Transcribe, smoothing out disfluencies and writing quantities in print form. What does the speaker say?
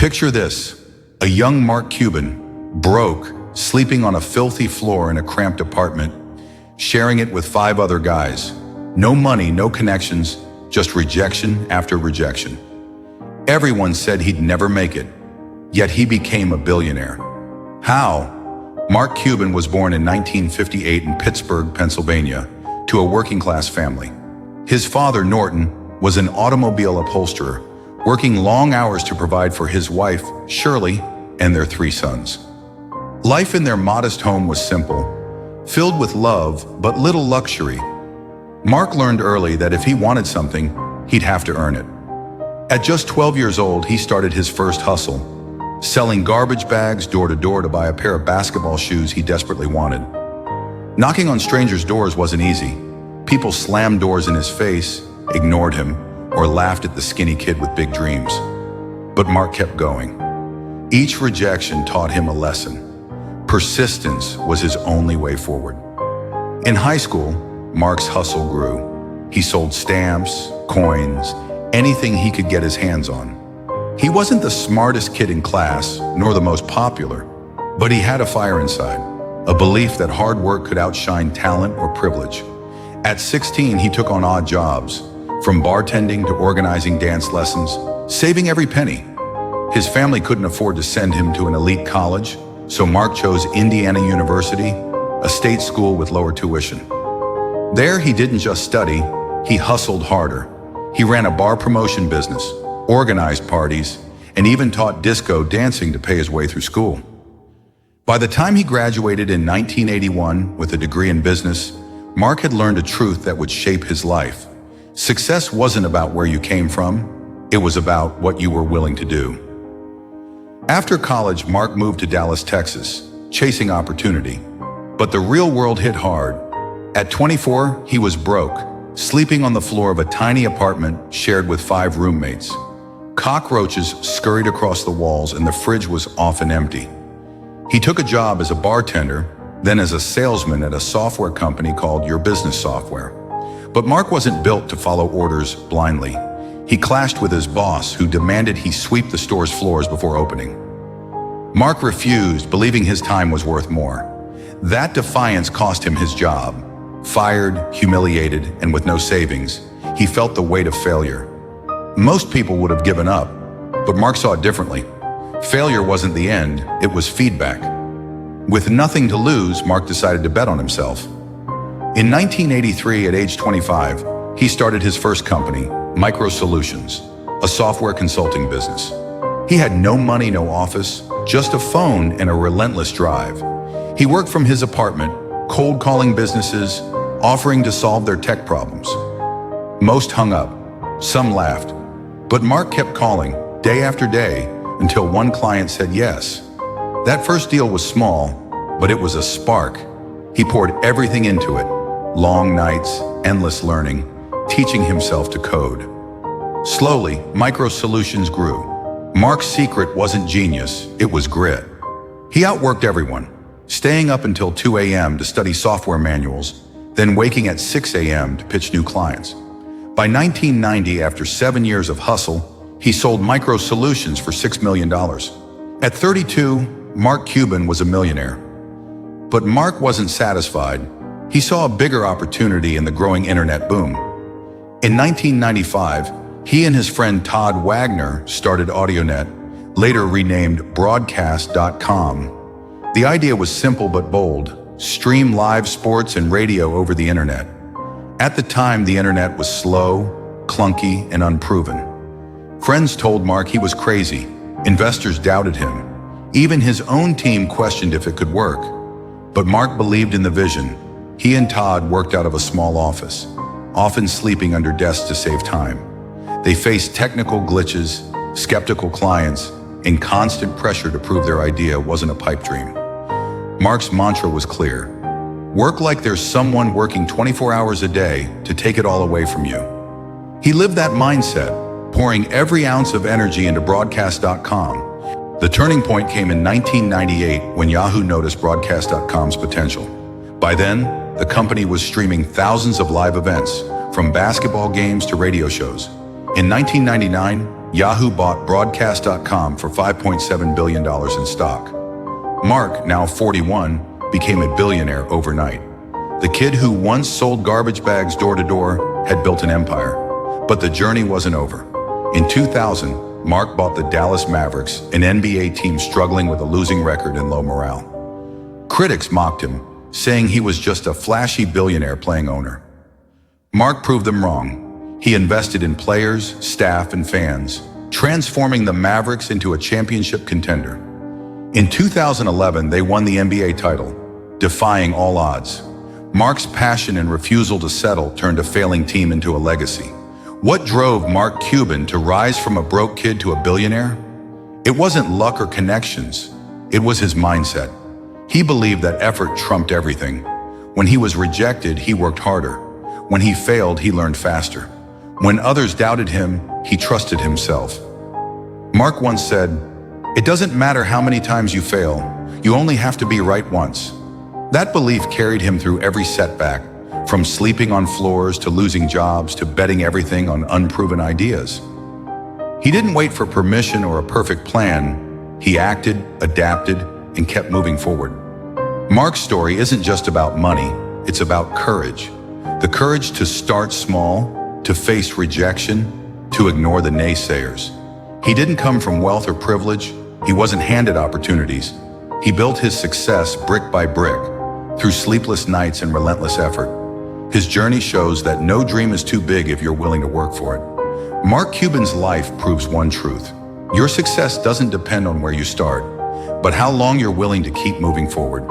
Picture this, a young Mark Cuban, broke, sleeping on a filthy floor in a cramped apartment, sharing it with 5 other guys. No money, no connections, just rejection after rejection. Everyone said he'd never make it, yet he became a billionaire. How? Mark Cuban was born in 1958 in Pittsburgh, Pennsylvania, to a working-class family. His father, Norton, was an automobile upholsterer, working long hours to provide for his wife, Shirley, and their 3 sons. Life in their modest home was simple, filled with love but little luxury. Mark learned early that if he wanted something, he'd have to earn it. At just 12 years old, he started his first hustle, selling garbage bags door to door to buy a pair of basketball shoes he desperately wanted. Knocking on strangers' doors wasn't easy. People slammed doors in his face, ignored him, or laughed at the skinny kid with big dreams. But Mark kept going. Each rejection taught him a lesson. Persistence was his only way forward. In high school, Mark's hustle grew. He sold stamps, coins, anything he could get his hands on. He wasn't the smartest kid in class, nor the most popular, but he had a fire inside, a belief that hard work could outshine talent or privilege. At 16, he took on odd jobs, from bartending to organizing dance lessons, saving every penny. His family couldn't afford to send him to an elite college, so Mark chose Indiana University, a state school with lower tuition. There, he didn't just study, he hustled harder. He ran a bar promotion business, organized parties, and even taught disco dancing to pay his way through school. By the time he graduated in 1981 with a degree in business, Mark had learned a truth that would shape his life. Success wasn't about where you came from, it was about what you were willing to do. After college, Mark moved to Dallas, Texas, chasing opportunity. But the real world hit hard. At 24, he was broke, sleeping on the floor of a tiny apartment shared with 5 roommates. Cockroaches scurried across the walls and the fridge was often empty. He took a job as a bartender, then as a salesman at a software company called Your Business Software. But Mark wasn't built to follow orders blindly. He clashed with his boss, who demanded he sweep the store's floors before opening. Mark refused, believing his time was worth more. That defiance cost him his job. Fired, humiliated, and with no savings, he felt the weight of failure. Most people would have given up, but Mark saw it differently. Failure wasn't the end, it was feedback. With nothing to lose, Mark decided to bet on himself. In 1983, at age 25, he started his first company, Micro Solutions, a software consulting business. He had no money, no office, just a phone and a relentless drive. He worked from his apartment, cold calling businesses, offering to solve their tech problems. Most hung up, some laughed, but Mark kept calling day after day until one client said yes. That first deal was small, but it was a spark. He poured everything into it, long nights, endless learning, teaching himself to code. Slowly, Micro Solutions grew. Mark's secret wasn't genius, it was grit. He outworked everyone, staying up until 2 a.m. to study software manuals, then waking at 6 a.m. to pitch new clients. By 1990, after 7 years of hustle, he sold Micro Solutions for $6 million. At 32, Mark Cuban was a millionaire. But Mark wasn't satisfied. He saw a bigger opportunity in the growing internet boom. In 1995, he and his friend Todd Wagner started AudioNet, later renamed Broadcast.com. The idea was simple but bold: stream live sports and radio over the internet. At the time, the internet was slow, clunky, and unproven. Friends told Mark he was crazy. Investors doubted him. Even his own team questioned if it could work. But Mark believed in the vision. He and Todd worked out of a small office, often sleeping under desks to save time. They faced technical glitches, skeptical clients, and constant pressure to prove their idea wasn't a pipe dream. Mark's mantra was clear: work like there's someone working 24 hours a day to take it all away from you. He lived that mindset, pouring every ounce of energy into Broadcast.com. The turning point came in 1998 when Yahoo noticed Broadcast.com's potential. By then, the company was streaming thousands of live events, from basketball games to radio shows. In 1999, Yahoo bought Broadcast.com for $5.7 billion in stock. Mark, now 41, became a billionaire overnight. The kid who once sold garbage bags door to door had built an empire. But the journey wasn't over. In 2000, Mark bought the Dallas Mavericks, an NBA team struggling with a losing record and low morale. Critics mocked him, saying he was just a flashy billionaire playing owner. Mark proved them wrong. He invested in players, staff, and fans, transforming the Mavericks into a championship contender. In 2011, they won the NBA title, defying all odds. Mark's passion and refusal to settle turned a failing team into a legacy. What drove Mark Cuban to rise from a broke kid to a billionaire? It wasn't luck or connections. It was his mindset. He believed that effort trumped everything. When he was rejected, he worked harder. When he failed, he learned faster. When others doubted him, he trusted himself. Mark once said, "It doesn't matter how many times you fail, you only have to be right once." That belief carried him through every setback, from sleeping on floors to losing jobs to betting everything on unproven ideas. He didn't wait for permission or a perfect plan. He acted, adapted, and kept moving forward. Mark's story isn't just about money, it's about courage. The courage to start small, to face rejection, to ignore the naysayers. He didn't come from wealth or privilege. He wasn't handed opportunities. He built his success brick by brick, through sleepless nights and relentless effort. His journey shows that no dream is too big if you're willing to work for it. Mark Cuban's life proves one truth. Your success doesn't depend on where you start, but how long you're willing to keep moving forward.